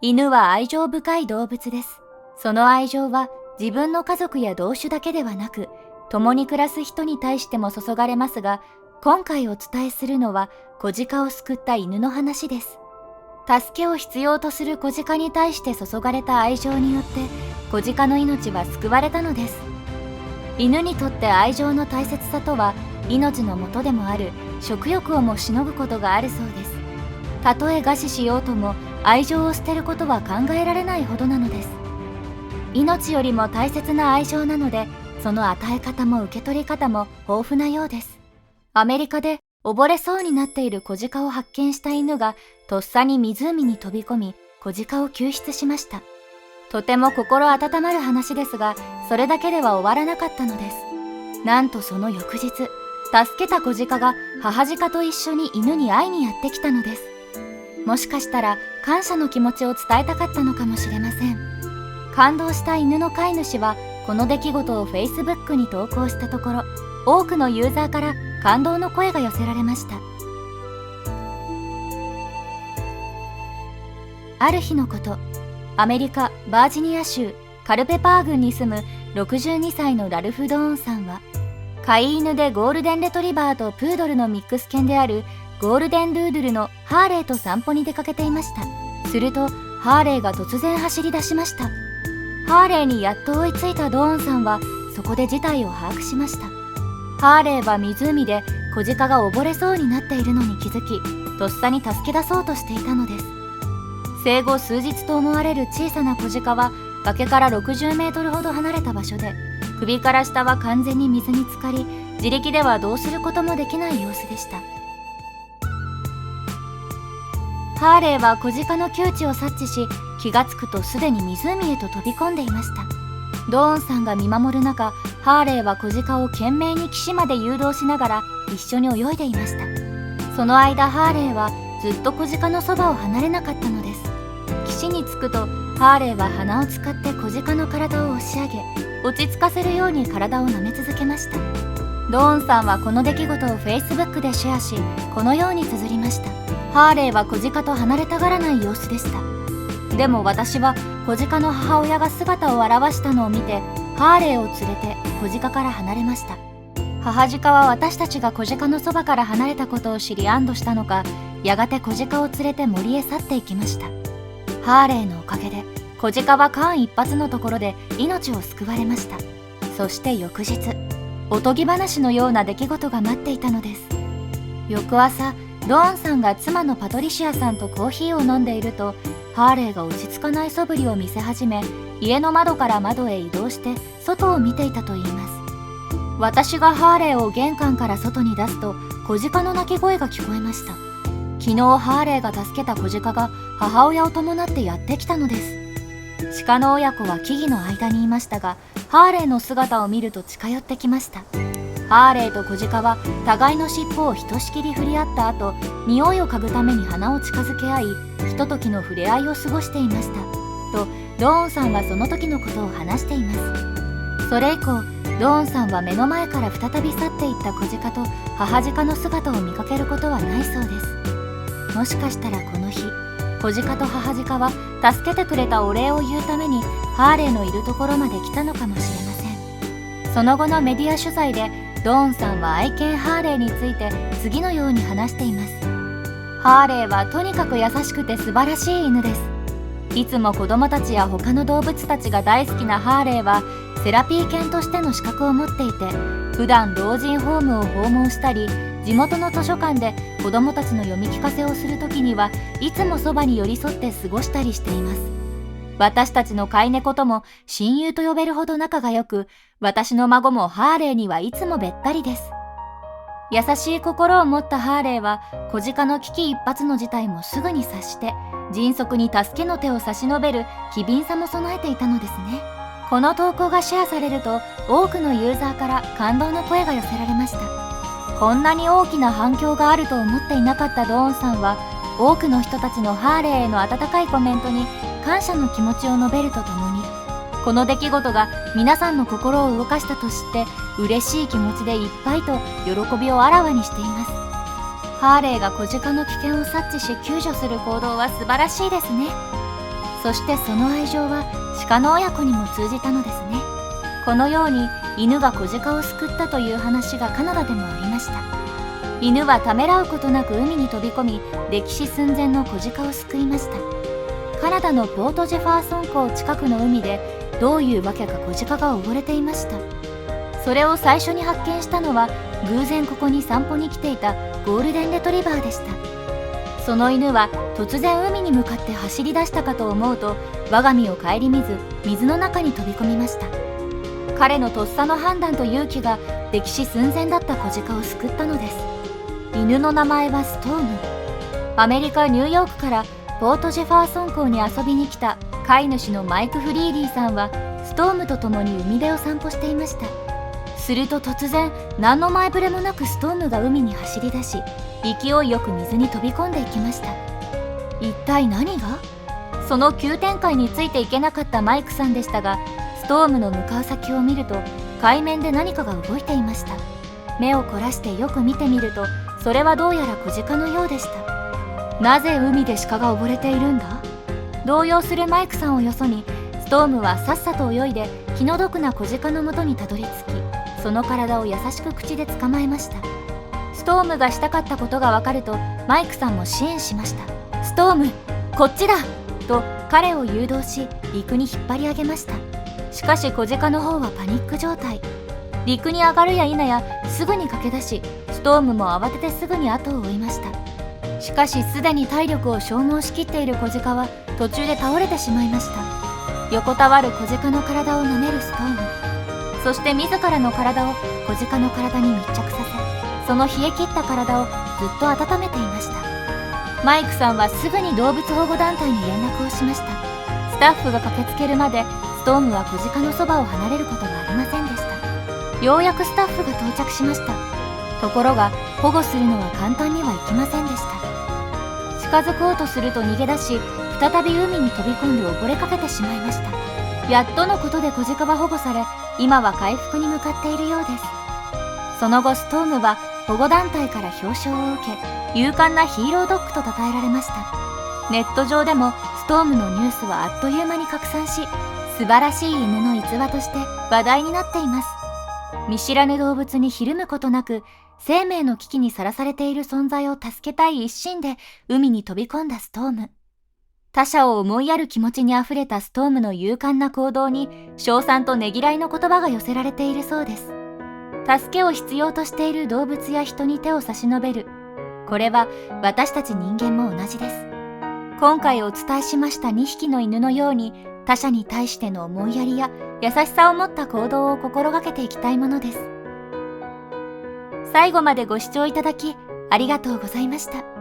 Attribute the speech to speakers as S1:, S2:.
S1: 犬は愛情深い動物です。その愛情は自分の家族や同種だけではなく、共に暮らす人に対しても注がれますが、今回お伝えするのは子鹿を救った犬の話です。助けを必要とする子鹿に対して注がれた愛情によって子鹿の命は救われたのです。犬にとって愛情の大切さとは、命の元でもある食欲をもしのぐことがあるそうです。たとえ餓死しようとも愛情を捨てることは考えられないほどなのです。命よりも大切な愛情なので、その与え方も受け取り方も豊富なようです。アメリカで溺れそうになっている子鹿を発見した犬がとっさに湖に飛び込み、子鹿を救出しました。とても心温まる話ですが、それだけでは終わらなかったのです。なんとその翌日、助けた子鹿が母鹿と一緒に犬に会いにやってきたのです。もしかしたら感謝の気持ちを伝えたかったのかもしれません。感動した犬の飼い主はこの出来事を Facebook に投稿したところ、多くのユーザーから感動の声が寄せられました。ある日のこと、アメリカ・バージニア州カルペパー郡に住む62歳のラルフ・ドーンさんは、飼い犬でゴールデンレトリバーとプードルのミックス犬であるゴールデンドゥードゥルのハーレーと散歩に出かけていました。するとハーレーが突然走り出しました。ハーレーにやっと追いついたドーンさんはそこで事態を把握しました。ハーレーは湖で子鹿が溺れそうになっているのに気づき、とっさに助け出そうとしていたのです。生後数日と思われる小さな子鹿は崖から60メートルほど離れた場所で、首から下は完全に水に浸かり、自力ではどうすることもできない様子でした。ハーレーは子鹿の窮地を察知し、気がつくとすでに湖へと飛び込んでいました。ドーンさんが見守る中、ハーレーは子鹿を懸命に岸まで誘導しながら一緒に泳いでいました。その間ハーレーはずっと子鹿のそばを離れなかったのです。岸に着くとハーレーは鼻を使って子鹿の体を押し上げ、落ち着かせるように体を舐め続けました。ドーンさんはこの出来事を Facebook でシェアし、このように綴りました。ハーレーは子鹿と離れたがらない様子でした。でも私は子鹿の母親が姿を現したのを見て、ハーレーを連れて子鹿から離れました。母鹿は私たちが子鹿のそばから離れたことを知り安堵したのか、やがて子鹿を連れて森へ去っていきました。ハーレーのおかげで子鹿は間一髪のところで命を救われました。そして翌日、おとぎ話のような出来事が待っていたのです。翌朝、ドーンさんが妻のパトリシアさんとコーヒーを飲んでいると、ハーレーが落ち着かない素振りを見せ始め、家の窓から窓へ移動して外を見ていたといいます。私がハーレーを玄関から外に出すと、子鹿の鳴き声が聞こえました。昨日ハーレーが助けた子鹿が母親を伴ってやってきたのです。鹿の親子は木々の間にいましたが、ハーレーの姿を見ると近寄ってきました。ハーレーと子鹿は互いの尻尾をひとしきり振り合った後、匂いを嗅ぐために鼻を近づけ合い、ひとときの触れ合いを過ごしていましたと、ドーンさんはその時のことを話しています。それ以降、ドーンさんは目の前から再び去っていった子鹿と母鹿の姿を見かけることはないそうです。もしかしたらこの日、子鹿と母鹿は助けてくれたお礼を言うためにハーレーのいるところまで来たのかもしれません。その後のメディア取材でドーンさんは愛犬ハーレーについて次のように話しています。ハーレーはとにかく優しくて素晴らしい犬です。いつも子供たちや他の動物たちが大好きなハーレーはセラピー犬としての資格を持っていて、普段老人ホームを訪問したり、地元の図書館で子供たちの読み聞かせをするときにはいつもそばに寄り添って過ごしたりしています。私たちの飼い猫とも親友と呼べるほど仲が良く、私の孫もハーレーにはいつもべったりです。優しい心を持ったハーレーは子鹿の危機一髪の事態もすぐに察して迅速に助けの手を差し伸べる機敏さも備えていたのですね。この投稿がシェアされると多くのユーザーから感動の声が寄せられました。こんなに大きな反響があると思っていなかったドーンさんは、多くの人たちのハーレーへの温かいコメントに感謝の気持ちを述べるとともに、この出来事が皆さんの心を動かしたと知って嬉しい気持ちでいっぱいと喜びをあらわにしています。ハーレーが子鹿の危険を察知し救助する行動は素晴らしいですね。そしてその愛情は鹿の親子にも通じたのですね。このように犬が子鹿を救ったという話がカナダでもありました。犬はためらうことなく海に飛び込み、溺死寸前の子鹿を救いました。カナダのポートジェファーソン港近くの海でどういうわけか子鹿が溺れていました。それを最初に発見したのは偶然ここに散歩に来ていたゴールデンレトリバーでした。その犬は突然海に向かって走り出したかと思うと、我が身を顧みず水の中に飛び込みました。彼のとっさの判断と勇気が溺死寸前だった子鹿を救ったのです。犬の名前はストーム。アメリカ・ニューヨークからポートジェファーソン港に遊びに来た飼い主のマイク・フリーリーさんはストームと共に海辺を散歩していました。すると突然、何の前触れもなくストームが海に走り出し、勢いよく水に飛び込んでいきました。一体何が？その急展開についていけなかったマイクさんでしたが、ストームの向かう先を見ると海面で何かが動いていました。目を凝らしてよく見てみると、それはどうやら子鹿のようでした。なぜ海で鹿が溺れているんだ？動揺するマイクさんをよそに、ストームはさっさと泳いで気の毒な子鹿のもとにたどり着き、その体を優しく口で捕まえました。ストームがしたかったことがわかるとマイクさんも支援しました。ストーム、こっちだと彼を誘導し、陸に引っ張り上げました。しかし子鹿の方はパニック状態。陸に上がるや否やすぐに駆け出し、ストームも慌ててすぐに後を追いました。しかしすでに体力を消耗しきっている子鹿は途中で倒れてしまいました。横たわる子鹿の体を舐めるストーム。そして自らの体を子鹿の体に密着させ、その冷え切った体をずっと温めていました。マイクさんはすぐに動物保護団体に連絡をしました。スタッフが駆けつけるまでストームは子鹿のそばを離れることがありませんでした。ようやくスタッフが到着しました。ところが保護するのは簡単にはいきませんでした。近づこうとすると逃げ出し、再び海に飛び込んで溺れかけてしまいました。やっとのことで子鹿は保護され、今は回復に向かっているようです。その後ストームは保護団体から表彰を受け、勇敢なヒーロードッグと称えられました。ネット上でもストームのニュースはあっという間に拡散し、素晴らしい犬の逸話として話題になっています。見知らぬ動物にひるむことなく、生命の危機にさらされている存在を助けたい一心で海に飛び込んだストーム。他者を思いやる気持ちにあふれたストームの勇敢な行動に称賛とねぎらいの言葉が寄せられているそうです。助けを必要としている動物や人に手を差し伸べる。これは私たち人間も同じです。今回お伝えしました2匹の犬のように、他者に対しての思いやりや優しさを持った行動を心がけていきたいものです。最後までご視聴いただきありがとうございました。